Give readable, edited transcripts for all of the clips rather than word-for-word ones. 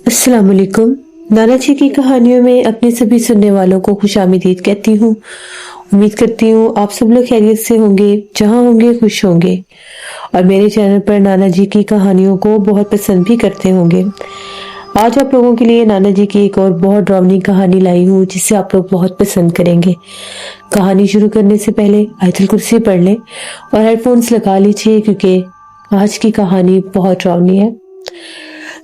अस्सलाम वालेकुम। नाना जी की कहानियों में अपने सभी सुनने वालों को खुशामदीद कहती हूँ। उम्मीद करती हूँ आप सब लोग खैरियत से होंगे, जहाँ होंगे खुश होंगे और मेरे चैनल पर नाना जी की कहानियों को बहुत पसंद भी करते होंगे। आज आप लोगों के लिए नाना जी की एक और बहुत डरावनी कहानी लाई हूँ जिसे आप लोग बहुत पसंद करेंगे। कहानी शुरू करने से पहले आयतुल कुर्सी पढ़ लें और हेडफोन्स लगा लीजिए क्योंकि आज की कहानी बहुत डरावनी है।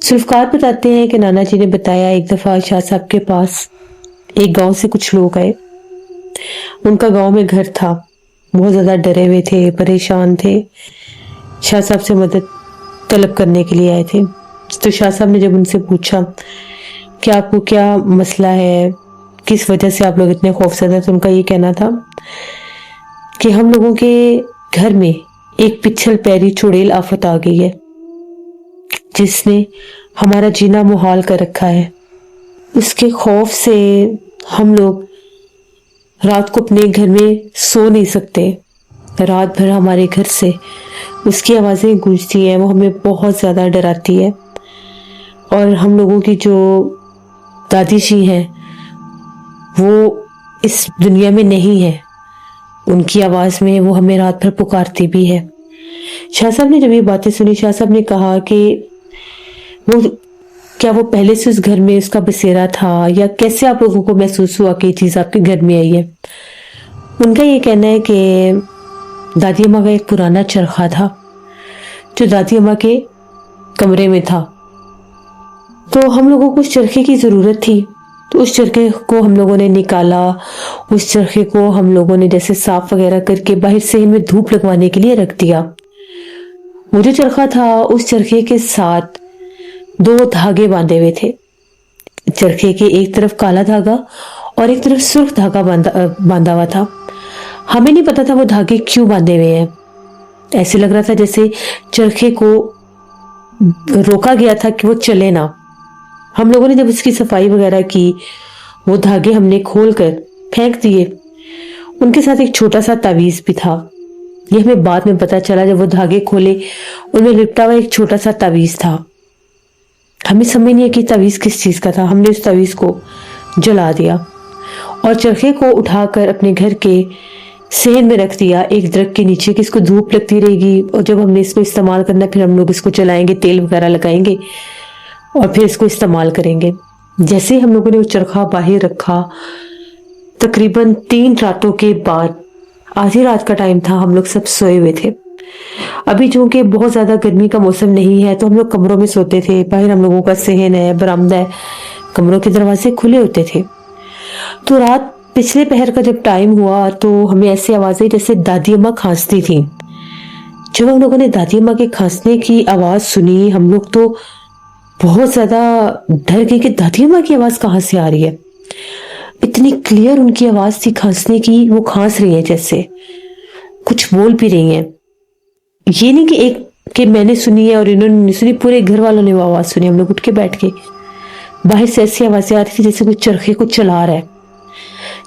जुल्फकार बताते हैं कि नाना जी ने बताया एक दफा शाह साहब के पास एक गांव से कुछ लोग आए। उनका गांव में घर था। बहुत ज्यादा डरे हुए थे, परेशान थे। शाह साहब से मदद तलब करने के लिए आए थे। तो शाह साहब ने जब उनसे पूछा कि आपको क्या मसला है, किस वजह से आप लोग इतने खौफजदा, तो उनका ये कहना था कि हम लोगों के घर में एक पिछल पैरी चुड़ैल आफत आ गई है जिसने हमारा जीना मुहाल कर रखा है। उसके खौफ से हम लोग रात को अपने घर में सो नहीं सकते। रात भर हमारे घर से उसकी आवाज़ें गूंजती हैं, वो हमें बहुत ज़्यादा डराती है। और हम लोगों की जो दादी जी हैं वो इस दुनिया में नहीं है, उनकी आवाज़ में वो हमें रात भर पुकारती भी है। शाह साहब ने जब ये बातें सुनी, शाह साहब ने कहा कि वो पहले से उस घर में उसका बसेरा था या कैसे आप लोगों को महसूस हुआ कि ये चीज़ आपके घर में आई है। उनका ये कहना है कि दादी अम्मा का एक पुराना चरखा था जो दादी अम्मा के कमरे में था। तो हम लोगों को उस चरखे की ज़रूरत थी, तो उस चरखे को हम लोगों ने निकाला। उस चरखे को हम लोगों ने जैसे साफ वगैरह करके बाहर से इनमें धूप लगवाने के लिए रख दिया। वो जो चरखा था, उस चरखे के साथ 2 धागे बांधे हुए थे। चरखे के एक तरफ काला धागा और एक तरफ सुर्ख धागा बांधा हुआ था। हमें नहीं पता था वो धागे क्यों बांधे हुए हैं। ऐसे लग रहा था जैसे चरखे को रोका गया था कि वो चले ना। हम लोगों ने जब उसकी सफाई वगैरह की, वो धागे हमने खोल कर फेंक दिए। उनके साथ एक छोटा सा तावीज भी था। ये हमें बाद में पता चला, जब वो धागे खोले उनमें लिपटा हुआ एक छोटा सा तावीज था। हमें समझ नहीं है कि तावीज किस चीज का था। हमने उस तावीज को जला दिया और चरखे को उठाकर अपने घर के सहन में रख दिया, एक दरख्त के नीचे, कि इसको धूप लगती रहेगी और जब हमने इसको इस्तेमाल करना फिर हम लोग इसको जलाएंगे, तेल वगैरह लगाएंगे और फिर इसको इस्तेमाल करेंगे। जैसे हम लोगों ने वो चरखा बाहर रखा, तकरीबन 3 रातों के बाद, आधी रात का टाइम था, हम लोग सब सोए हुए थे। अभी चूंकि बहुत ज्यादा गर्मी का मौसम नहीं है तो हम लोग कमरों में सोते थे। बाहर हम लोगों का सहन है, बरामदा है, कमरों के दरवाजे खुले होते थे। तो रात पिछले पहर का जब टाइम हुआ तो हमें ऐसी आवाजें जैसे दादी अम्मा खांसती थी। जब हम लोगों ने दादी अम्मा के खांसने की आवाज सुनी, हम लोग तो बहुत ज्यादा डर गए कि दादी अम्मा की आवाज कहाँ से आ रही है। इतनी क्लियर उनकी आवाज थी खांसने की, वो खांस रही है जैसे कुछ बोल भी रही है। ये नहीं कि एक कि मैंने सुनी है और इन्होंने नहीं सुनी, पूरे घर वालों ने वो आवाज सुनी। हम लोग उठ के बैठ गए। बाहर से ऐसी आवाजें आ रही थी जैसे कोई चरखे को चला रहा है।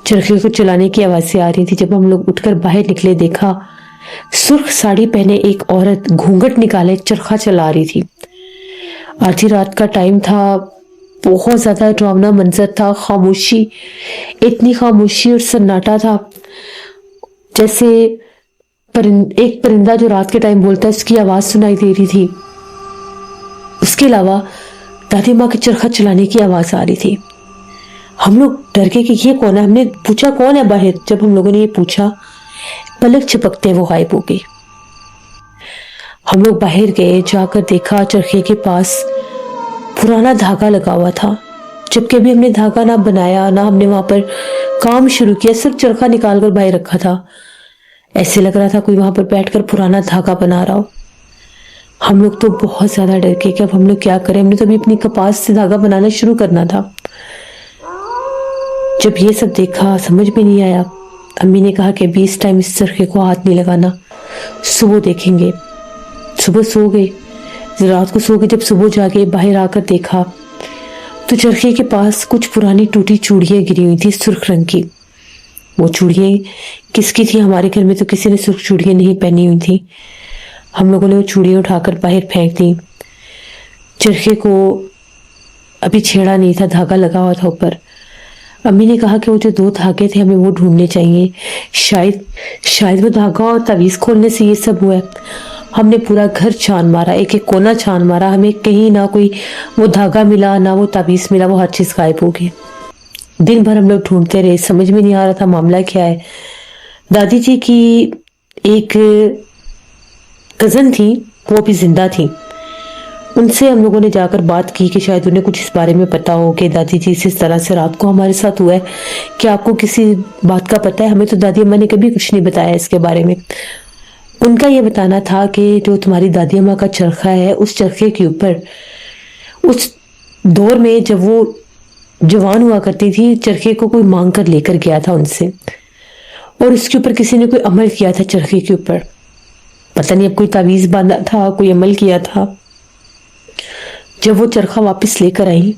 चरखे को चलाने की आवाजें आ रही थी। जब हम लोग उठकर बाहर निकले, देखा सुर्ख साड़ी पहने एक औरत घूंघट निकाले चरखा चला रही थी। आधी रात का टाइम था, बहुत ज्यादा डरावना मंजर था। खामोशी, इतनी खामोशी और सन्नाटा था जैसे एक परिंदा जो रात के टाइम बोलता है उसकी आवाज सुनाई दे रही थी। उसके अलावा दादी माँ के चरखा चलाने की आवाज आ रही थी। हम लोग डर गए कि ये कौन है। हमने पूछा कौन है बाहर। जब हम लोगों ने ये पूछा, पलक झपकते वो गायब हो गई। हम लोग बाहर गए, जाकर देखा चरखे के पास पुराना धागा लगा हुआ था, जबकि अभी हमने धागा ना बनाया, ना हमने वहां पर काम शुरू किया, सिर्फ चरखा निकाल कर बाहर रखा था। ऐसे लग रहा था कोई वहां पर बैठकर पुराना धागा बना रहा हो। हम लोग तो बहुत ज्यादा डर गए कि अब हम लोग क्या करें। हमने तो अभी अपनी कपास से धागा बनाना शुरू करना था। जब ये सब देखा समझ में नहीं आया। अम्मी ने कहा कि 20 टाइम इस चरखे को हाथ नहीं लगाना, सुबह देखेंगे। सुबह सो गए, रात को सो गए। जब सुबह जाके बाहर आकर देखा तो चरखे के पास कुछ पुरानी टूटी चूड़ियां गिरी हुई थी, सुर्ख रंग की। वो चूड़ियां किसकी थी? हमारे घर में तो किसी ने सुर्ख चूड़ियां नहीं पहनी हुई थी। हम लोगों ने वो चूड़ियां उठाकर बाहर फेंक दी। चरखे को अभी छेड़ा नहीं था, धागा लगा हुआ था ऊपर। अम्मी ने कहा कि वो जो 2 धागे थे हमें वो ढूंढने चाहिए, शायद शायद वो धागा और तावीज़ खोलने से ये सब हुआ है। हमने पूरा घर छान मारा, एक एक कोना छान मारा, हमें कहीं ना कोई वो धागा मिला ना वो तावीज़ मिला, वो हर चीज़ गायब हो गई। दिन भर हम लोग ढूंढते रहे, समझ में नहीं आ रहा था मामला क्या है। दादी जी की एक कज़न थी, वो भी जिंदा थी। उनसे हम लोगों ने जाकर बात की कि शायद उन्हें कुछ इस बारे में पता हो कि दादी जी इस तरह से रात को हमारे साथ हुआ है, कि आपको किसी बात का पता है? हमें तो दादी अम्मा ने कभी कुछ नहीं बताया इसके बारे में। उनका ये बताना था कि जो तुम्हारी दादी अम्मा का चरखा है, उस चरखे के ऊपर उस दौर में जब वो जवान हुआ करती थी, चरखे को कोई मांग कर लेकर गया था उनसे, और उसके ऊपर किसी ने कोई अमल किया था चरखे के ऊपर। पता नहीं अब कोई तावीज़ बांधा था, कोई अमल किया था। जब वो चरखा वापस लेकर आई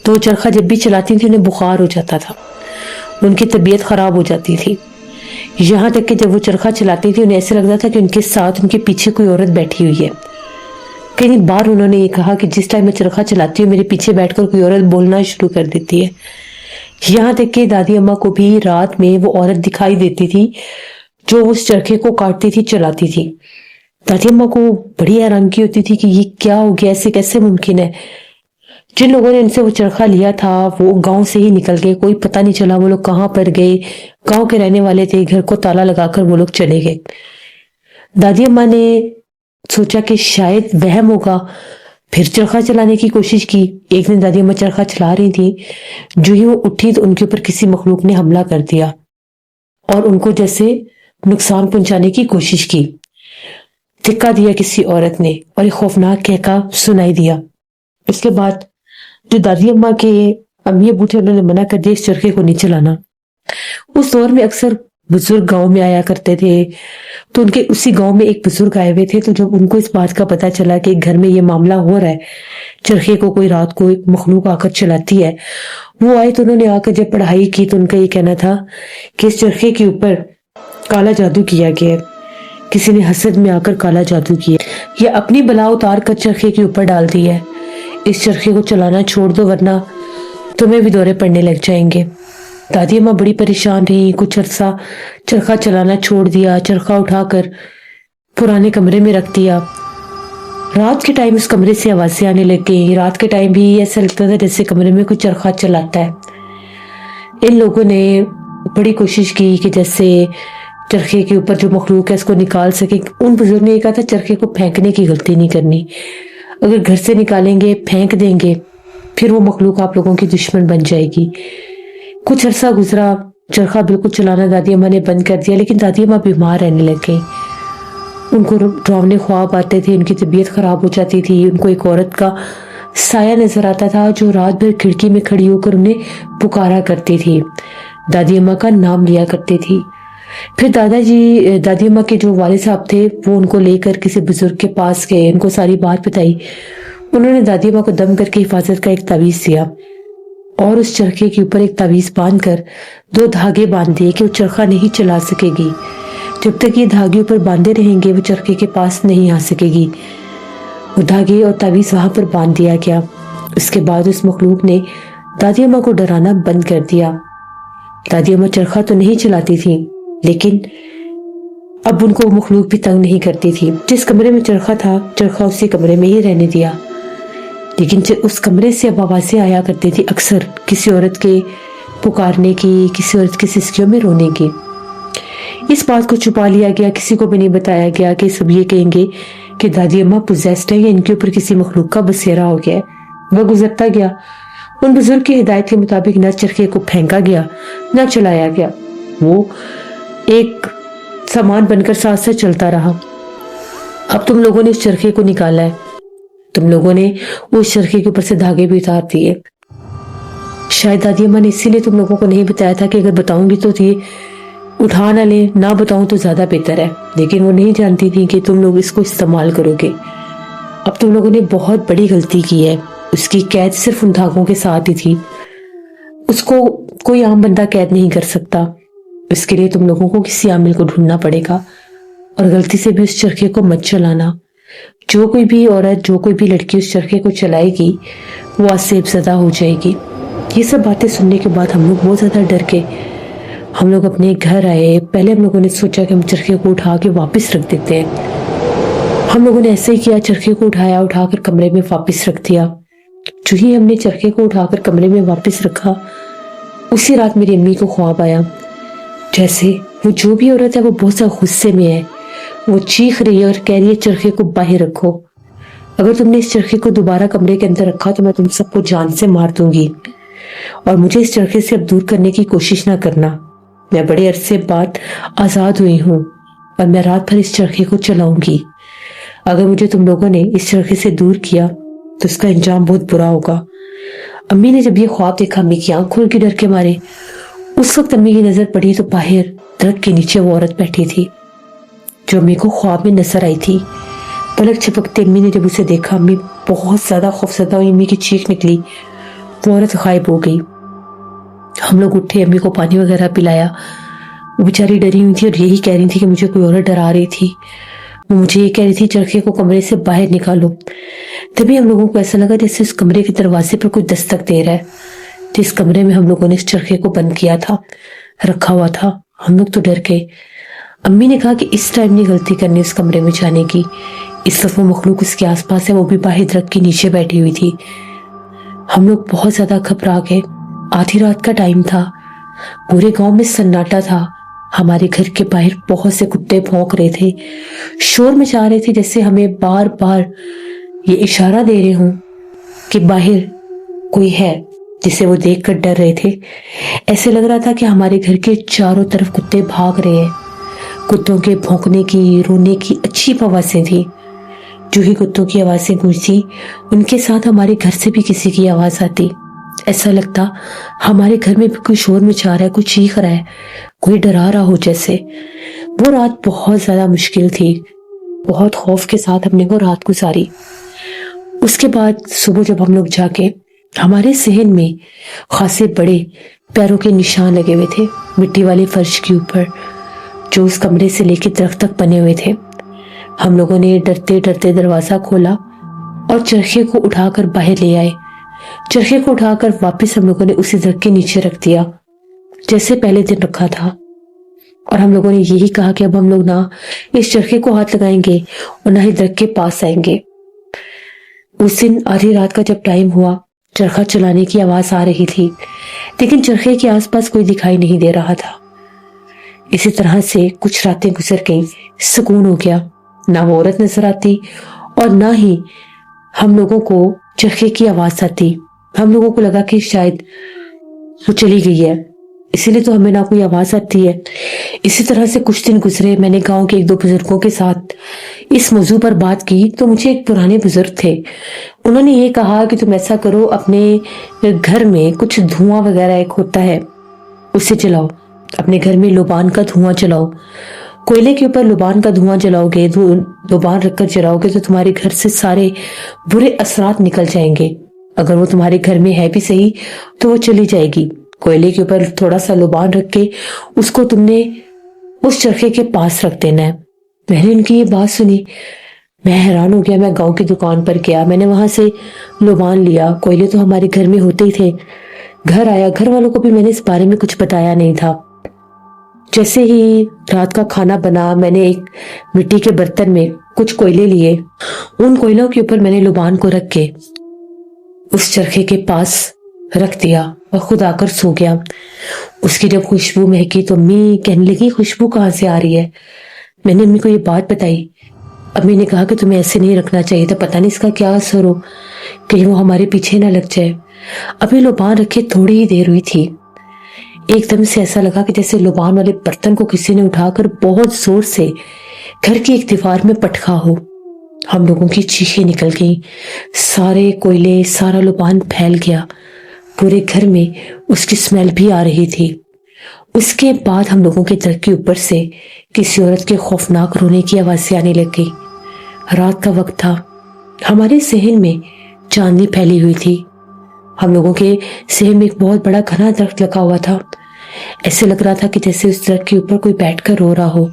तो चरखा जब भी चलाती थी उन्हें बुखार हो जाता था, उनकी तबीयत खराब हो जाती थी। यहाँ तक कि जब वो चरखा चलाती थी उन्हें ऐसे लगता था कि उनके साथ उनके पीछे कोई औरत बैठी हुई है। कई बार उन्होंने ये कहा कि जिस टाइम मैं चरखा चलाती हूँ मेरे पीछे बैठकर कोई औरत बोलना शुरू कर देती है। यहाँ तक कि दादी अम्मा को भी रात में वो औरत दिखाई देती थी जो उस चरखे को काटती थी, चलाती थी। दादी अम्मा को बड़ी हैरानगी होती थी कि ये क्या हो गया, ऐसे कैसे मुमकिन है। जिन लोगों ने इनसे वो चरखा लिया था वो गांव से ही निकल गए, कोई पता नहीं चला वो लोग कहाँ पर गए। गांव के रहने वाले थे, घर को ताला लगाकर वो लोग चले गए। दादी अम्मा ने सोचा कि शायद वहम होगा, फिर चरखा चलाने की कोशिश की। एक दिन दादी अम्मा चरखा चला रही थी, जो ही वो उठी तो उनके ऊपर किसी मखलूक ने हमला कर दिया और उनको जैसे नुकसान पहुंचाने की कोशिश की। धिक्का दिया किसी औरत ने और एक खौफनाक कहका सुनाई दिया। इसके बाद जो दादी अम्मा के अम्मी अबू थे उन्होंने मना कर दिया इस चरखे को नहीं चलाना। उस दौर में अक्सर बुजुर्ग गांव में आया करते थे, तो उनके उसी गांव में एक बुजुर्ग आए हुए थे। तो जब उनको इस बात का पता चला कि घर में ये मामला हो रहा है, चरखे को कोई रात को मखलूक आकर चलाती है, वो आए तो उन्होंने आकर जब पढ़ाई की तो उनका ये कहना था कि इस चरखे के ऊपर काला जादू किया गया है, किसी ने हसद में आकर काला जादू किया या अपनी बला उतार कर चरखे के ऊपर डाल दी है। इस चरखे को चलाना छोड़ दो वरना तुम्हें भी दौरे पड़ने लग जाएंगे। दादी अम्मा बड़ी परेशान रही, कुछ अरसा चरखा चलाना छोड़ दिया, चरखा उठाकर पुराने कमरे में रख दिया। रात के टाइम उस कमरे से आवाजें आने लग गई। रात के टाइम भी ऐसा लगता था जैसे कमरे में कोई चरखा चलाता है। इन लोगों ने बड़ी कोशिश की कि जैसे चरखे के ऊपर जो मखलूक है इसको निकाल सके। उन बुजुर्ग ने कहा था चरखे को फेंकने की गलती नहीं करनी, अगर घर से निकालेंगे फेंक देंगे फिर वो मखलूक आप लोगों की दुश्मन बन जाएगी। कुछ अरसा गुजरा, चरखा बिल्कुल चलाना दादी अम्मा ने बंद कर दिया, लेकिन दादी अम्मा बीमार रहने लग गई। उनको डरावने ख्वाब आते थे, उनकी तबीयत खराब हो जाती थी। उनको एक औरत का साया नजर आता था जो रात भर खिड़की में खड़ी होकर उन्हें पुकारा करती थी, दादी अम्मा का नाम लिया करती थी। फिर दादी अम्मा के जो वालिद साहब थे वो उनको लेकर किसी बुजुर्ग के पास गए, उनको सारी बात बताई। उन्होंने दादी अम्मा को दम करके हिफाजत का एक तावीज़ दिया और उस चरखे के ऊपर एक तावीज़ बांध कर 2 धागे बांध दिए कि वो चरखा नहीं चला सकेगी। जब तक ये धागे ऊपर बांधे रहेंगे वो चरखे के पास नहीं आ सकेगी। वो धागे और तावीज़ वहां पर बांध दिया गया। उसके बाद उस मखलूक ने दादी अम्मा को डराना बंद कर दिया। दादी अम्मा चरखा तो नहीं चलाती थी, लेकिन अब उनको मखलूक भी तंग नहीं करती थी। जिस कमरे में चरखा था, चरखा उसी कमरे में ही रहने दिया। लेकिन उस कमरे से अब आवाजें आया करती थी, अक्सर किसी औरत के पुकारने की, किसी औरत की सिसकियों में रोने की। इस बात को छुपा लिया गया, किसी को भी नहीं बताया गया कि सब ये कहेंगे कि दादी अम्मा पोजेस्ड है या इनके ऊपर किसी मखलूक का बसेरा हो गया है। वह गुजरता गया। उन बुजुर्ग की हिदायत के मुताबिक न चरखे को फेंका गया न चलाया गया, वो एक सामान बनकर साथ से चलता रहा। अब तुम लोगों ने इस चरखे को निकाला है, तुम लोगों ने उस चरखे के ऊपर से धागे भी उतार दिए। शायद दादी अम्मा ने इसीलिए तुम लोगों को नहीं बताया था कि अगर बताऊंगी तो ये उठा ना ले, ना बताऊं तो ज्यादा बेहतर है। लेकिन वो नहीं जानती थी कि तुम लोग इसको इस्तेमाल करोगे। अब तुम लोगों ने बहुत बड़ी गलती की है। उसकी कैद सिर्फ उन धागों के साथ ही थी, उसको कोई आम बंदा कैद नहीं कर सकता। इसके लिए तुम लोगों को किसी आमिल को ढूंढना पड़ेगा और गलती से भी उस चरखे को मत चलाना। जो कोई भी औरत, जो कोई भी लड़की उस चरखे को चलाएगी वो आज से ज़्यादा हो जाएगी। ये सब बातें सुनने के बाद हम लोग बहुत ज़्यादा डर गए। हम लोग अपने घर आए। पहले हम लोगों ने सोचा कि हम चरखे को उठा के वापस रख देते हैं। हम लोगों ने ऐसे ही किया, चरखे को उठाकर कमरे में वापस रख दिया। जो ही हमने चरखे को उठाकर कमरे में वापस रखा, उसी रात मेरी अम्मी को ख्वाब आया जैसे वो जो भी औरत है वो बहुत सा गुस्से में है। वो चीख रही है और कह रही है चरखे को बाहर रखो, अगर तुमने इस चरखे को दोबारा कमरे के अंदर रखा तो मैं तुम सबको जान से मार दूंगी और मुझे इस चरखे से अब दूर करने की कोशिश ना करना। मैं बड़े अरसे बाद आजाद हुई हूँ और मैं रात भर इस चरखे को चलाऊंगी। अगर मुझे तुम लोगों ने इस चरखे से दूर किया तो इसका अंजाम बहुत बुरा होगा। अम्मी ने जब ये ख्वाब देखा, अम्मी की आंख खुल गई डर के मारे। उस वक्त अम्मी की नजर पड़ी तो बाहर दरख्त के नीचे वो औरत बैठी थी जो अम्मी को ख्वाब में नजर आई थी। पलक झपकते अम्मी ने जब उसे देखा, अम्मी बहुत ज्यादा खौफजदा हुई। अम्मी की चीख निकली, वो औरत गायब हो गई। हम लोग उठे, अम्मी को पानी वगैरह पिलाया। वो बेचारी डरी हुई थी और यही कह रही थी कि मुझे कोई औरत डरा रही थी। वो मुझे ये कह रही थी चरखे को कमरे से बाहर निकालो। तभी हम लोगों को ऐसा लगा जैसे इस कमरे के दरवाजे पर कोई दस्तक दे रहा है। जिस कमरे में हम लोगों ने इस चरखे को बंद किया था, रखा हुआ था, हम लोग तो डर गए। अम्मी ने कहा कि इस टाइम नहीं गलती करनी उस कमरे में जाने की। इस वक्त वो मखलूक उसके आसपास है, वो भी बाहर दरख्त के नीचे बैठी हुई थी। हम लोग बहुत ज्यादा घबरा गए। आधी रात का टाइम था, पूरे गांव में सन्नाटा था। हमारे घर के बाहर बहुत से कुत्ते भौंक रहे थे, शोर मचा रहे थे, जैसे हमें बार बार ये इशारा दे रहे हों कि बाहर कोई है, जिसे वो देखकर डर रहे थे। ऐसे लग रहा था कि हमारे घर के चारों तरफ कुत्ते भाग रहे हैं। कुत्तों के भौंकने की, रोने की अच्छी आवाजें थी। जो ही कुत्तों की आवाजें गूंजती, उनके साथ हमारे घर से भी किसी की आवाज आती। ऐसा लगता हमारे घर में भी कोई शोर मचा रहा है, कोई चीख रहा है, कोई डरा रहा हो जैसे। वो रात बहुत ज्यादा मुश्किल थी। बहुत खौफ के साथ हमने वो रात गुजारी। उसके बाद सुबह जब हम लोग जाके, हमारे सहन में खासे बड़े पैरों के निशान लगे हुए थे मिट्टी वाले फर्श के ऊपर, जो उस कमरे से लेकर दरख्त तक बने हुए थे। हम लोगों ने डरते डरते दरवाजा खोला और चरखे को उठाकर बाहर ले आए। चरखे को उठाकर वापस हम लोगों ने उसी दरख्त के नीचे रख दिया जैसे पहले दिन रखा था। और हम लोगों ने यही कहा कि अब हम लोग ना इस चरखे को हाथ लगाएंगे और ना ही दरख्त के पास आएंगे। उस दिन आधी रात का जब टाइम हुआ, चरखा चलाने की आवाज आ रही थी, लेकिन चरखे के आसपास कोई दिखाई नहीं दे रहा था। इसी तरह से कुछ रातें गुजर गईं, सुकून हो गया। ना वो औरत नजर आती और ना ही हम लोगों को चरखे की आवाज आती। हम लोगों को लगा कि शायद वो चली गई है, इसीलिए तो हमें ना कोई आवाज आती है। इसी तरह से कुछ दिन गुजरे। मैंने गांव के एक दो बुजुर्गों के साथ इस मौजू पर बात की तो मुझे एक पुराने बुजुर्ग थे, उन्होंने ये कहा कि तुम ऐसा करो, अपने घर में कुछ धुआं वगैरह एक होता है, उसे जलाओ। अपने घर में लोबान का धुआं जलाओ। कोयले के ऊपर लोबान का धुआं जलाओगे, लोबान रखकर जलाओगे तो तुम्हारे घर से सारे बुरे असरात निकल जाएंगे। अगर वो तुम्हारे घर में है भी सही तो वो चली जाएगी। कोयले के ऊपर थोड़ा सा लोबान रख के उसको तुमने उस चरखे के पास रख देना है। मैंने उनकी ये बात सुनी, मैं हैरान हो गया। मैं गांव की दुकान पर गया, मैंने वहां से लोबान लिया। कोयले तो हमारे घर में होते ही थे। घर आया, घर वालों को भी मैंने इस बारे में कुछ बताया नहीं था। जैसे ही रात का खाना बना, मैंने एक मिट्टी के बर्तन में कुछ कोयले लिए, उन कोयलों के ऊपर मैंने लोबान को रख के उस चरखे के पास रख दिया और खुद आकर सो गया। उसकी जब खुशबू महकी तो अम्मी कहने लगी खुशबू कहाँ से आ रही है। मैंने अम्मी को ये बात बताई। अम्मी ने कहा कि तुम्हें ऐसे नहीं रखना चाहिए था, पता नहीं इसका क्या असर हो, कहीं वो हमारे पीछे ना लग जाए। अभी लोबान रखे थोड़ी ही देर हुई थी, एकदम से ऐसा लगा कि जैसे लोबान वाले बर्तन को किसी ने उठाकर बहुत जोर से घर की एक दीवार में पटका हो। हम लोगों की चीखें निकल गई, सारे कोयले, सारा लोबान फैल गया। पूरे घर में उसकी स्मेल भी आ रही थी। उसके बाद हम लोगों के दर के ऊपर से किसी औरत के खौफनाक रोने की आवाजें आने लग गई। रात का वक्त था, हमारे सहन में चांदनी फैली हुई थी। हम लोगों के सहन में एक बहुत बड़ा घना दरख्त लगा हुआ था। ऐसे लग रहा था कि जैसे उस दरख्त के ऊपर कोई बैठकर रो रहा हो,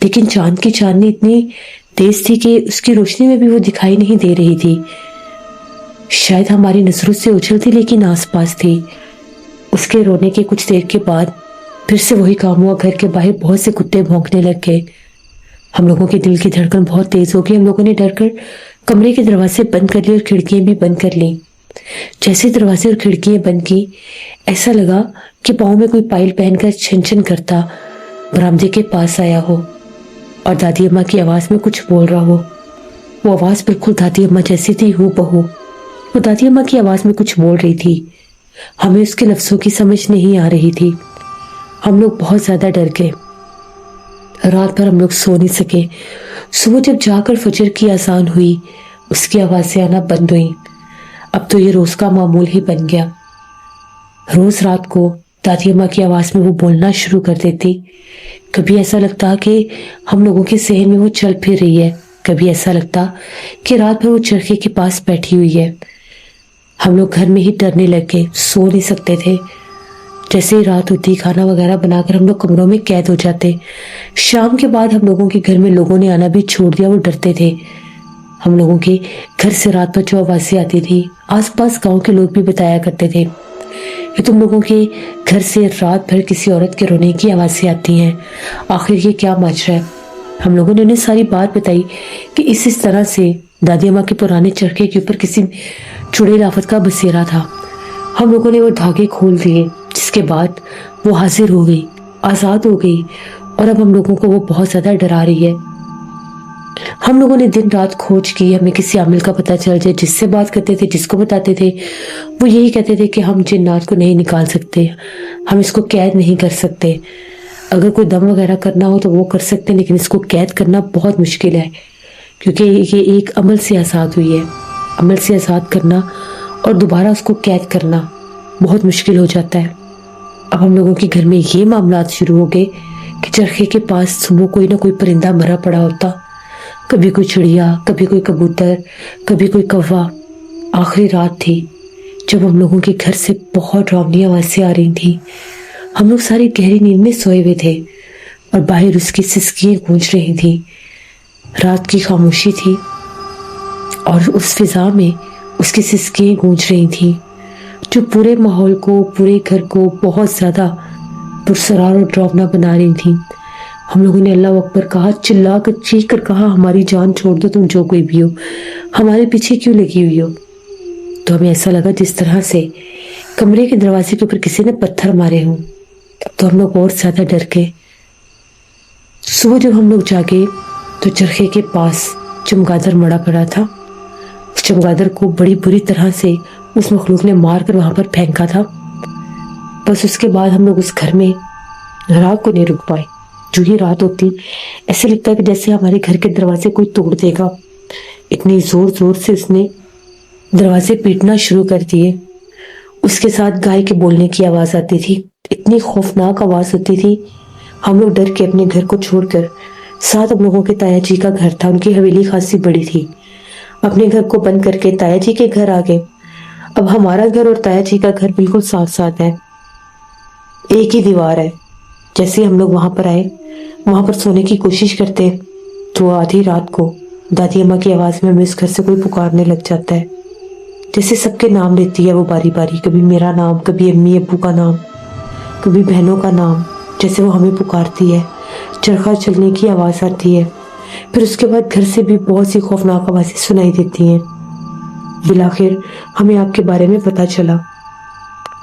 लेकिन चांद की चांदनी इतनी तेज थी कि उसकी रोशनी में भी वो दिखाई नहीं दे रही थी। शायद हमारी नजरों से उछलती लेकिन आसपास थी। उसके रोने के कुछ देर के बाद फिर से वही काम हुआ। घर के बाहर बहुत से कुत्ते भौंकने लग गए। हम लोगों के दिल की धड़कन बहुत तेज हो गई। हम लोगों ने डरकर कमरे के दरवाजे बंद कर लिए और खिड़कियां भी बंद कर ली। जैसे दरवाजे और खिड़कियां बंद की, ऐसा लगा कि पाँव में कोई पायल पहनकर छन छन करता बरामदे के पास आया हो और दादी अम्मा की आवाज में कुछ बोल रहा हो। वो आवाज बिल्कुल दादी अम्मा जैसी थी, हूबहू। वो दादी अम्मा की आवाज में कुछ बोल रही थी। हमें उसके लफ्जों की समझ नहीं आ रही थी। हम लोग बहुत ज्यादा डर गए। रात भर हम लोग सो नहीं सके। सुबह जब जाकर फजर की अजान हुई, उसकी आवाजें आना बंद हुई। अब तो ये रोज का मामूल ही बन गया। रोज रात को दादी अम्मा की आवाज में वो बोलना शुरू कर देती। कभी ऐसा लगता कि हम लोगों के सहन में वो चल फिर रही है, कभी ऐसा लगता कि रात भर वो चरखे के पास बैठी हुई है। हम लोग घर में ही डरने लग गए, सो नहीं सकते थे। जैसे ही रात होती, खाना वगैरह बनाकर हम लोग कमरों में कैद हो जाते। शाम के बाद हम लोगों के घर में लोगों ने आना भी छोड़ दिया, वो डरते थे। हम लोगों के घर से रात भर जो आवाजें आती थी, आसपास गांव के लोग भी बताया करते थे, ये तुम लोगों के घर से रात भर किसी औरत के रोने की आवाजें आती हैं, आखिर ये क्या माजरा है। हम लोगों ने उन्हें सारी बात बताई कि इस तरह से दादी अम्मा के पुराने चरखे के ऊपर किसी चुड़ैल आफत का बसेरा था। हम लोगों ने वो धागे खोल दिए, जिसके बाद वो हाजिर हो गई, आजाद हो गई और अब हम लोगों को वो बहुत ज्यादा डरा रही है। हम लोगों ने दिन रात खोज की, हमें किसी आमिल का पता चल जाए। जिससे बात करते थे, जिसको बताते थे, वो यही कहते थे कि हम जिन्नात को नहीं निकाल सकते, हम इसको कैद नहीं कर सकते। अगर कोई दम वगैरह करना हो तो वो कर सकते हैं, लेकिन इसको कैद करना बहुत मुश्किल है, क्योंकि ये एक अमल से आज़ाद हुई है। अमल से आज़ाद करना और दोबारा उसको कैद करना बहुत मुश्किल हो जाता है। अब हम लोगों के घर में ये मामला शुरू हो गए कि चरखे के पास सुबह कोई ना कोई परिंदा मरा पड़ा होता, कभी कोई चिड़िया, कभी कोई कबूतर, कभी कोई कौवा। आखिरी रात थी जब हम लोगों के घर से बहुत डरावनी आवाज़ें आ रही थी। हम लोग सारी गहरी नींद में सोए हुए थे और बाहर उसकी सिसकियां गूंज रही थी। रात की खामोशी थी और उस फिजा में उसकी सिसकियां गूंज रही थी, जो पूरे माहौल को, पूरे घर को बहुत ज़्यादा पुरसरार और डरावना बना रही थी। हम लोगों ने अल्लाह अकबर कहा, चिल्ला कर चीख कर कहा, हमारी जान छोड़ दो, तुम जो कोई भी हो, हमारे पीछे क्यों लगी हुई हो। तो हमें ऐसा लगा जिस तरह से कमरे के दरवाजे के ऊपर किसी ने पत्थर मारे हों। तो हम लोग और ज्यादा डर गए। सुबह जब हम लोग जागे तो चरखे के पास चमगादड़ मरा पड़ा था। उस चमगादड़ को बड़ी बुरी तरह से उस मखलूक ने मार कर वहां पर फेंका था। बस उसके बाद हम लोग उस घर में रात को नहीं रुक पाए। जो ही रात होती, ऐसे लगता है कि जैसे हमारे घर के दरवाजे कोई तोड़ देगा। इतनी जोर जोर से उसने दरवाजे पीटना शुरू कर दिए। उसके साथ गाय के बोलने की आवाज आती थी, इतनी खौफनाक आवाज होती थी। हम लोग डर के अपने घर को छोड़कर, साथ हम लोगों के ताया जी का घर था, उनकी हवेली खासी बड़ी थी, अपने घर को बंद करके ताया जी के घर आ गए। अब हमारा घर और ताया जी का घर बिल्कुल साथ साथ है, एक ही दीवार है। जैसे हम लोग वहां पर आए, वहां पर सोने की कोशिश करते तो आधी रात को दादी अम्मा की आवाज में हमें उस घर से कोई पुकारने लग जाता है। जैसे सबके नाम लेती है वो बारी बारी, कभी मेरा नाम, कभी अम्मी अब्बू का नाम, कभी बहनों का नाम, जैसे वो हमें पुकारती है। चरखा चलने की आवाज आती है। फिर उसके बाद घर से भी बहुत सी खौफनाक आवाजें सुनाई देती हैं। बिलाखिर हमें आपके बारे में पता चला।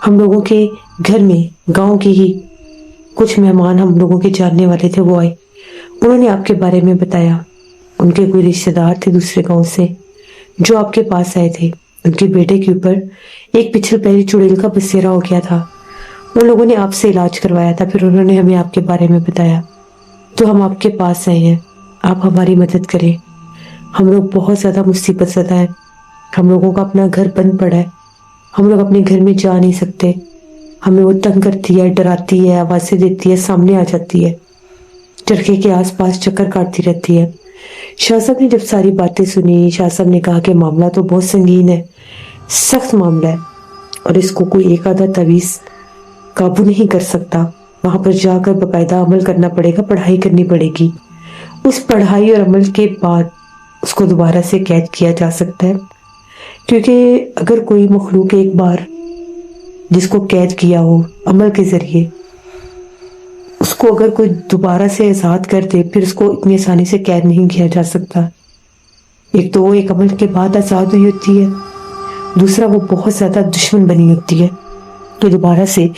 हम लोगों के घर में गांव के ही कुछ मेहमान हम लोगों के जानने वाले थे, वो आए। उन्होंने आपके बारे में बताया। उनके कोई रिश्तेदार थे दूसरे गांव से जो आपके पास आए थे। उनके बेटे के ऊपर एक पिछले पैरी चुड़ैल का बसेरा हो गया था। उन लोगों ने आपसे इलाज करवाया था। फिर उन्होंने हमें आपके बारे में बताया, तो हम आपके पास आए हैं। आप हमारी मदद करें, हम लोग बहुत ज्यादा मुसीबत ज़दा है। हम लोगों का अपना घर बंद पड़ा है, हम लोग अपने घर में जा नहीं सकते। हमें वो तंग करती है, डराती है, आवाज़ें देती है, सामने आ जाती है, चरखे के आसपास चक्कर काटती रहती है। शाह साहब ने जब सारी बातें सुनी, शाह साहब ने कहा कि मामला तो बहुत संगीन है, सख्त मामला है और इसको कोई एक आधा तवीज़ काबू नहीं कर सकता। वहां पर जाकर बाकायदा अमल करना पड़ेगा, पढ़ाई करनी पड़ेगी। उस पढ़ाई और अमल के बाद उसको दोबारा से कैद किया जा सकता है, क्योंकि अगर कोई मखलूक एक बार जिसको कैद किया हो अमल के जरिए, उसको अगर कोई दोबारा से आजाद कर दे, फिर उसको इतनी आसानी से कैद नहीं किया जा सकता। एक तो वो एक अमल के बाद आजाद हुई होती है, दूसरा वो बहुत ज्यादा दुश्मन बनी होती है, तो दोबारा से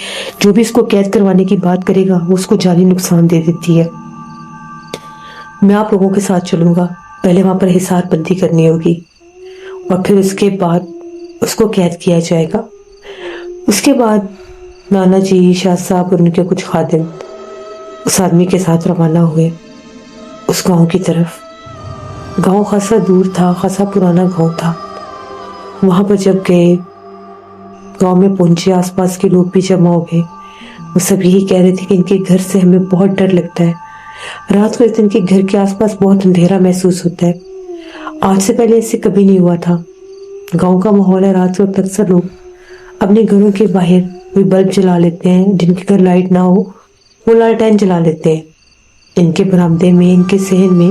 जो भी इसको कैद करवाने की बात करेगा वो उसको जानी नुकसान दे देती है। मैं आप लोगों के साथ चलूंगा, पहले वहां पर हिसार बंदी करनी होगी और फिर उसके बाद उसको कैद किया जाएगा। उसके बाद नाना जी, शाह साहब और उनके कुछ खादिम उस आदमी के साथ रवाना हुए उस गांव की तरफ। गांव खासा दूर था, खासा पुराना गांव था। वहां पर जब गए, गांव में पहुंचे, आसपास के लोग भी जमा हो गए। वो सब यही कह रहे थे कि इनके घर से हमें बहुत डर लगता है, रात को इनके घर के आसपास बहुत अंधेरा महसूस होता है। आज से पहले ऐसे कभी नहीं हुआ था। गांव का माहौल है, रात को अक्सर लोग अपने घरों के बाहर कोई बल्ब जला लेते हैं, जिनके घर लाइट ना हो वो लालटेन जला लेते हैं। इनके बरामदे में, इनके सहन में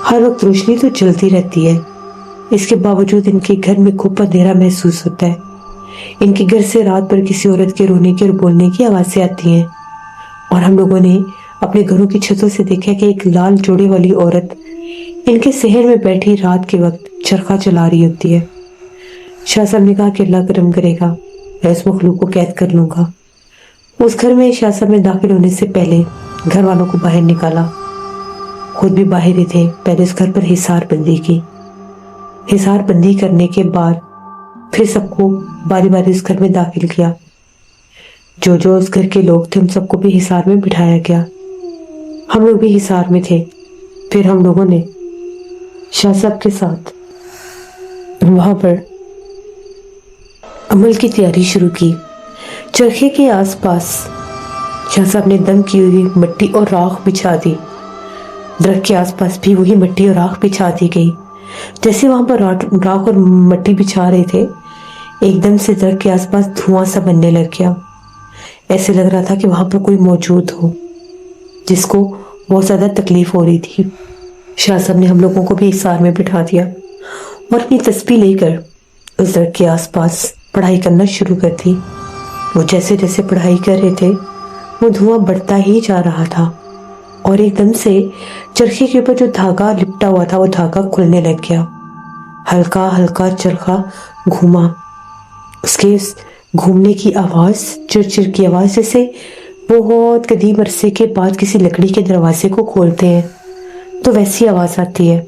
हर वक्त रोशनी तो जलती रहती है, इसके बावजूद इनके घर में खूब अंधेरा महसूस होता है। इनके घर से रात भर किसी औरत के रोने की और बोलने की आवाजें आती हैं और हम लोगों ने अपने घरों की छतों से देखा कि एक लाल जोड़े वाली औरत इनके शहर में बैठी रात के वक्त चरखा चला रही होती है। शाह साहब ने कहा कि अल्लाह करम करेगा, मैं उस मखलूक को कैद कर लूंगा। उस घर में शाह साहब ने दाखिल होने से पहले घर वालों को बाहर निकाला, खुद भी बाहर ही थे। पहले उस घर पर हिसार बंदी की। हिसार बंदी करने के बाद फिर सबको बारी बारी उस घर में दाखिल किया। जो जो उस घर के लोग थे उन सबको भी हिसार में बिठाया गया। हम लोग भी हिसार में थे। फिर हम लोगों ने शाह साहब के साथ वहां पर अमल की तैयारी शुरू की। चरखे के आसपास शाह साहब ने दम की हुई मिट्टी और राख बिछा दी। दरख्त के आसपास भी वही मिट्टी और राख बिछा दी गई। जैसे वहां पर राख और मिट्टी बिछा रहे थे, एकदम से दरख्त के आसपास धुआं सा बनने लग गया। ऐसे लग रहा था कि वहां पर कोई मौजूद हो जिसको बहुत ज्यादा तकलीफ हो रही थी। शाह साहब ने हम लोगों को भी हिसार में बिठा दिया और अपनी तस्बीह लेकर उस दरख्त के आसपास पढ़ाई करना शुरू कर दी। वो जैसे जैसे पढ़ाई कर रहे थे वो धुआं बढ़ता ही जा रहा था और एकदम से चरखे के ऊपर जो धागा लिपटा हुआ था वो धागा खुलने लग गया। हल्का हल्का चरखा घूमा। उसके घूमने की आवाज, चिरचिर की आवाज, जैसे बहुत कदीम अरसे के बाद किसी लकड़ी के दरवाजे को खोलते हैं तो वैसी आवाज आती है।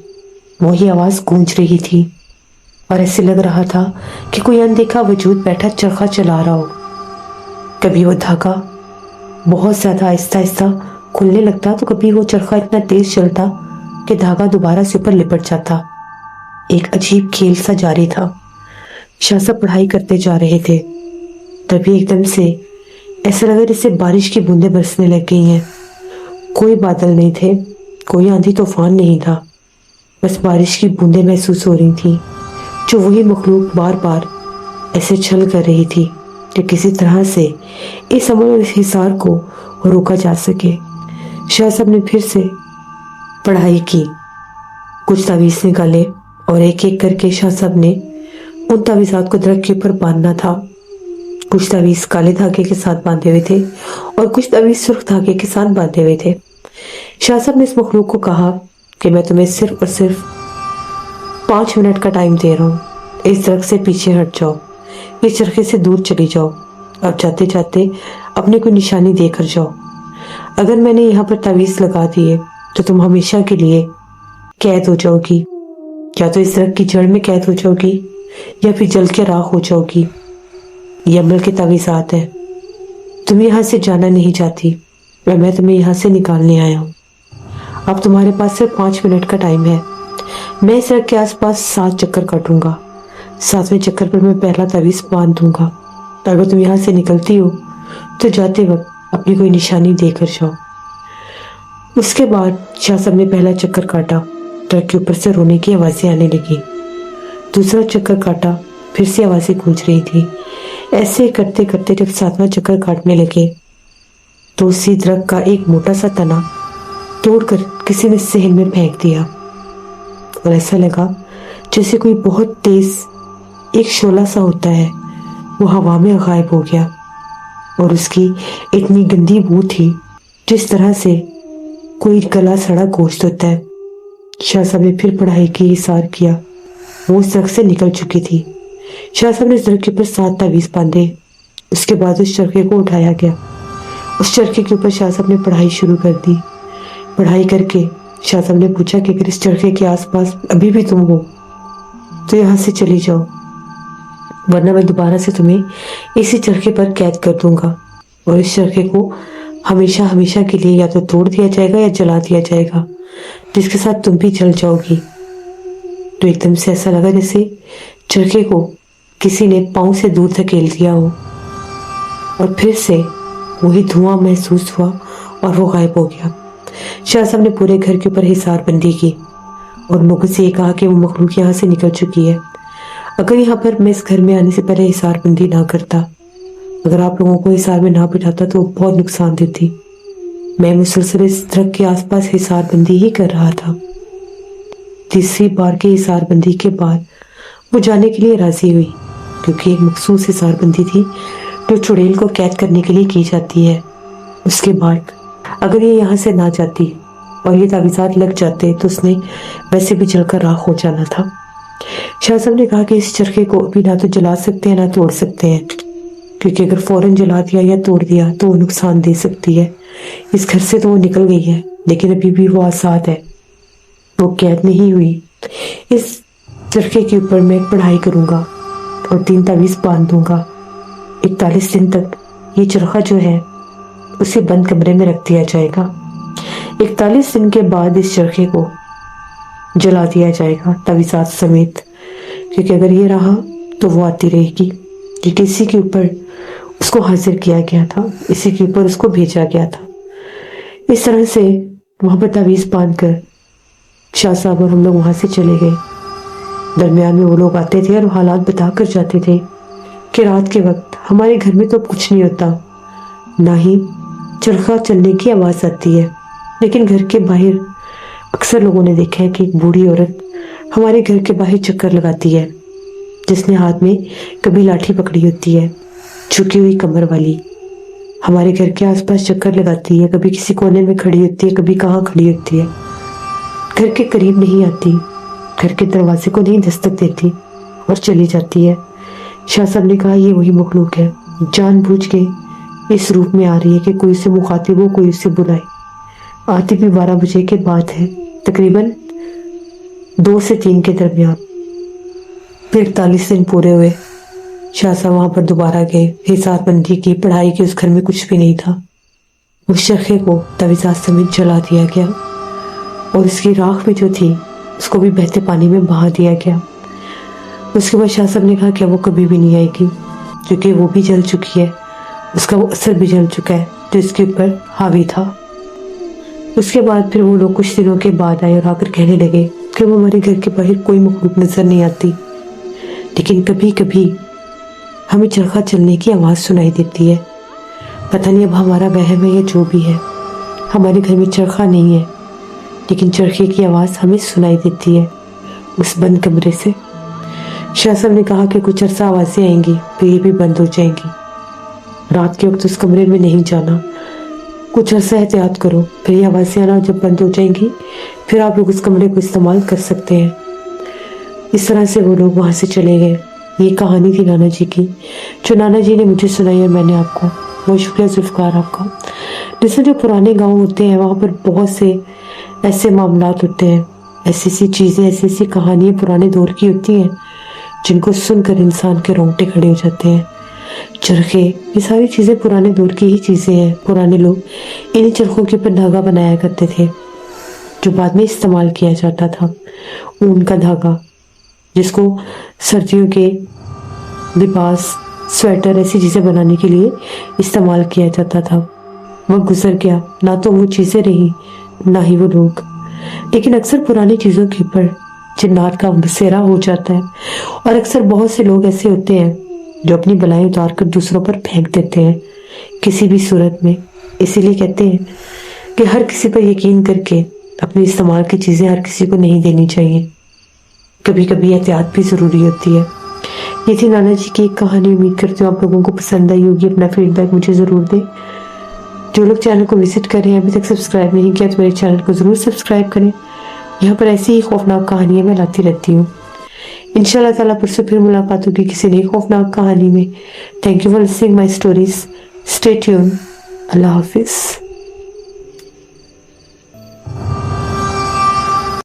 वही आवाज गूंज रही थी और ऐसे लग रहा था कि कोई अनदेखा वजूद बैठा चरखा चला रहा हो। कभी वो धागा बहुत ज्यादा आहिस्ता आहिस्ता खुलने लगता तो कभी वो चरखा इतना तेज चलता कि धागा दोबारा से ऊपर लिपट जाता। एक अजीब खेल सा जारी था। शाह साहब पढ़ाई करते जा रहे थे, तभी एकदम से ऐसा लगा जैसे बारिश की बूंदें बरसने लग गई हैं। कोई बादल नहीं थे, कोई आंधी तूफान नहीं था, बस बारिश की बूंदें महसूस हो रही थी जो वही मखलूक बार बार ऐसे छल कर रही थी कि किसी तरह से इस अमल और इस हिसार को रोका जा सके। शाह साहब ने फिर से पढ़ाई की, कुछ तावीज़ निकाले और एक एक करके शाह साहब ने उन तावीज़ात को दरख्त के ऊपर बांधना था। कुछ तावीज़ काले धागे के साथ बांधे हुए थे और कुछ तावीज़ सुर्ख धागे के साथ बांधे हुए थे। शाह साहब ने इस मखलूक को कहा कि मैं तुम्हें सिर्फ और सिर्फ 5 मिनट का टाइम दे रहा हूँ, इस दरख्त से पीछे हट जाओ, इस चरखे से दूर चली जाओ, अब जाते जाते अपने को निशानी देकर जाओ। अगर मैंने यहाँ पर तावीज़ लगा दिए तो तुम हमेशा के लिए कैद हो जाओगी, या तो इस दरख्त की जड़ में कैद हो जाओगी या फिर जल के राख हो जाओगी। ये अमल के तावीज़ात है, तुम यहाँ से जाना नहीं चाहती, मैं तुम्हें यहाँ से निकालने आया हूँ। अब तुम्हारे पास सिर्फ 5 मिनट का टाइम है। मैं इस दरख्त के आसपास 7 चक्कर काटूंगा, 7वें चक्कर पर मैं पहला तावीज़ बांध दूंगा। अगर तुम यहाँ से निकलती हो तो जाते वक्त अपनी कोई निशानी देकर जाओ। उसके बाद शाह साहब ने पहला चक्कर काटा, दरख्त के ऊपर से रोने की आवाजें आने लगी। दूसरा चक्कर काटा, फिर से आवाजें गूंज रही थी। ऐसे करते करते जब 7वां चक्कर काटने लगे तो उसी दरख्त का एक मोटा सा तना توڑ کر کسی نے صحن میں پھینک دیا اور ایسا لگا جیسے کوئی بہت تیز ایک شعلہ سا ہوتا ہے وہ ہوا میں غائب ہو گیا، اور اس کی اتنی گندی بو تھی جس طرح سے کوئی گلا سڑا گوشت ہوتا ہے۔ شاہ صاحب نے پھر پڑھائی کی حصار کیا۔ وہ اس درخت سے نکل چکی تھی۔ شاہ صاحب نے اس درخت کے اوپر 7 تعویذ باندھے۔ اس کے بعد اس چرخے کو اٹھایا گیا۔ اس چرخے کے اوپر شاہ صاحب نے پڑھائی شروع کر دی۔ پڑھائی کر کے شاہ صاحب نے پوچھا کہ اگر اس چرخے کے آس پاس ابھی بھی تم ہو تو یہاں سے چلی جاؤ، ورنہ میں دوبارہ سے تمہیں اسی چرخے پر قید کر دوں گا، اور اس چرخے کو ہمیشہ ہمیشہ کے لیے یا تو توڑ دیا جائے گا یا جلا دیا جائے گا، جس کے ساتھ تم بھی جل جاؤ گی۔ تو ایک دم سے ایسا لگا جیسے چرخے کو کسی نے پاؤں سے دور دھکیل دیا ہو، اور پھر سے وہی دھواں محسوس ہوا اور وہ غائب ہو گیا۔ شاہ صاحب نے پورے گھر کے اوپر حصار بندی کی اور لوگوں سے یہ کہا کہ وہ مخلوق یہاں سے نکل چکی ہے۔ اگر یہاں پر میں اس گھر میں آنے سے پہلے حصار بندی نہ کرتا، اگر آپ لوگوں کو حصار میں نہ بٹھاتا تو بہت نقصان دیتی۔ میں مسلسل اس درخت کے آس پاس حصار بندی ہی کر رہا تھا۔ تیسری بار کی حصار بندی کے بعد وہ جانے کے لیے راضی ہوئی، کیونکہ ایک مخصوص حصار بندی تھی جو چڑیل کو قید کرنے کے لیے کی جاتی ہے۔ اس کے بعد اگر یہ یہاں سے نہ جاتی اور یہ تعویذات لگ جاتے تو اس نے ویسے بھی جل کر راکھ ہو جانا تھا۔ شاہ صاحب نے کہا کہ اس چرخے کو ابھی نہ تو جلا سکتے ہیں نہ توڑ سکتے ہیں، کیونکہ اگر فوراً جلا دیا یا توڑ دیا تو وہ نقصان دے سکتی ہے۔ اس گھر سے تو وہ نکل گئی ہے، لیکن ابھی بھی وہ آزاد ہے، وہ قید نہیں ہوئی۔ اس چرخے کے اوپر میں پڑھائی کروں گا اور 3 تعویذ باندھ دوں گا۔ 41 دن تک یہ چرخہ جو ہے اسے بند کمرے میں رکھ دیا جائے گا۔ 41 دن کے بعد اس چرخے کو جلا دیا جائے گا تعویذات سمیت، کیونکہ اگر یہ رہا تو وہ آتی رہے گی، کیونکہ اسی کے اوپر اس کو حاضر کیا گیا تھا، اسی کے اوپر اس کو بھیجا گیا تھا۔ اس طرح سے وہاں پر تعویذ باندھ کر شاہ صاحب اور ہم لوگ وہاں سے چلے گئے۔ درمیان میں وہ لوگ آتے تھے اور حالات بتا کر جاتے تھے کہ رات کے وقت ہمارے گھر میں تو اب کچھ نہیں ہوتا، نہ ہی چرخہ چلنے کی آواز آتی ہے، لیکن گھر کے باہر اکثر لوگوں نے دیکھا ہے کہ ایک بوڑھی عورت ہمارے گھر کے باہر چکر لگاتی ہے، جس نے ہاتھ میں کبھی لاٹھی پکڑی ہوتی ہے، جھکی ہوئی کمر والی، ہمارے گھر کے آس پاس چکر لگاتی ہے، کبھی کسی کونے میں کھڑی ہوتی ہے، کبھی کہاں کھڑی ہوتی ہے، گھر کے قریب نہیں آتی، گھر کے دروازے کو نہیں دستک دیتی اور چلی جاتی ہے۔ شاہ صاحب نے کہا یہ وہی مخلوق ہے، جان بوجھ کے اس روپ میں آ رہی ہے کہ کوئی اسے مخاطب ہو، کوئی اسے بلائے۔ آتی بھی 12 بجے کے بعد ہے، تقریباً 2 سے 3 کے درمیان۔ پھر 41 دن پورے ہوئے، شاہ صاحب وہاں پر دوبارہ گئے، حصار بندی کی، پڑھائی کی، اس گھر میں کچھ بھی نہیں تھا۔ اس چرخے کو تعویذات سمیت جلا دیا گیا اور اس کی راکھ میں جو تھی اس کو بھی بہتے پانی میں بہا دیا گیا۔ اس کے بعد شاہ صاحب نے کہا کہ وہ کبھی بھی نہیں آئے گی، کیونکہ وہ بھی جل چکی ہے، اس کا وہ اثر بھی جل چکا ہے جو اس کے اوپر حاوی تھا۔ اس کے بعد پھر وہ لوگ کچھ دنوں کے بعد آئے اور آ کر کہنے لگے کہ وہ ہمارے گھر کے باہر کوئی مخلوق نظر نہیں آتی، لیکن کبھی کبھی ہمیں چرخہ چلنے کی آواز سنائی دیتی ہے۔ پتہ نہیں اب ہمارا وہم ہے یا جو بھی ہے، ہمارے گھر میں چرخہ نہیں ہے، لیکن چرخے کی آواز ہمیں سنائی دیتی ہے اس بند کمرے سے۔ شاہ صاحب نے کہا کہ کچھ عرصہ آوازیں آئیں گی، پھر یہ بھی بند ہو جائیں گی۔ رات کے وقت اس کمرے میں نہیں جانا، کچھ عرصہ احتیاط کرو، پھر یہ آوازیں آنا جب بند ہو جائیں گی پھر آپ لوگ اس کمرے کو استعمال کر سکتے ہیں۔ اس طرح سے وہ لوگ وہاں سے چلے گئے۔ یہ کہانی تھی نانا جی کی، جو نانا جی نے مجھے سنائی اور میں نے آپ کو۔ بہت شکریہ ذوالفقار آپ کا۔ جس میں جو پرانے گاؤں ہوتے ہیں وہاں پر بہت سے ایسے معاملات ہوتے ہیں، ایسی ایسی چیزیں، ایسی ایسی کہانیاں پرانے دور کی ہوتی ہیں جن کو سن کر انسان کے رونگٹے کھڑے ہو جاتے ہیں۔ چرخے، یہ ساری چیزیں پرانے دور کی ہی چیزیں ہیں۔ پرانے لوگ انہیں چرخوں کے اوپر دھاگا بنایا کرتے تھے جو بعد میں استعمال کیا جاتا تھا، اون کا دھاگا، جس کو سردیوں کے لباس، سویٹر، ایسی چیزیں بنانے کے لیے استعمال کیا جاتا تھا۔ وقت گزر گیا، نہ تو وہ چیزیں رہی نہ ہی وہ لوگ، لیکن اکثر پرانی چیزوں کے اوپر جنات کا بسیرا ہو جاتا ہے، اور اکثر بہت سے لوگ ایسے ہوتے ہیں جو اپنی بلائیں اتار کر دوسروں پر پھینک دیتے ہیں کسی بھی صورت میں۔ اسی لیے کہتے ہیں کہ ہر کسی پر یقین کر کے اپنے استعمال کی چیزیں ہر کسی کو نہیں دینی چاہیے، کبھی کبھی احتیاط بھی ضروری ہوتی ہے۔ یہ تھی نانا جی کی ایک کہانی، امید کرتی ہوں آپ لوگوں کو پسند آئی ہوگی۔ اپنا فیڈ بیک مجھے ضرور دیں۔ جو لوگ چینل کو وزٹ کر رہے ہیں ابھی تک سبسکرائب نہیں کیا تو میرے چینل کو ضرور سبسکرائب کریں، یہاں پر ایسی ہی خوفناک کہانیاں میں لاتی رہتی ہوں۔ انشاءاللہ تعالیٰ پر سے پھر ملاقات ہوگی کسی نئی خوفناک کہانی میں۔ Thank you for listening my stories, stay tune, Allah حافظ۔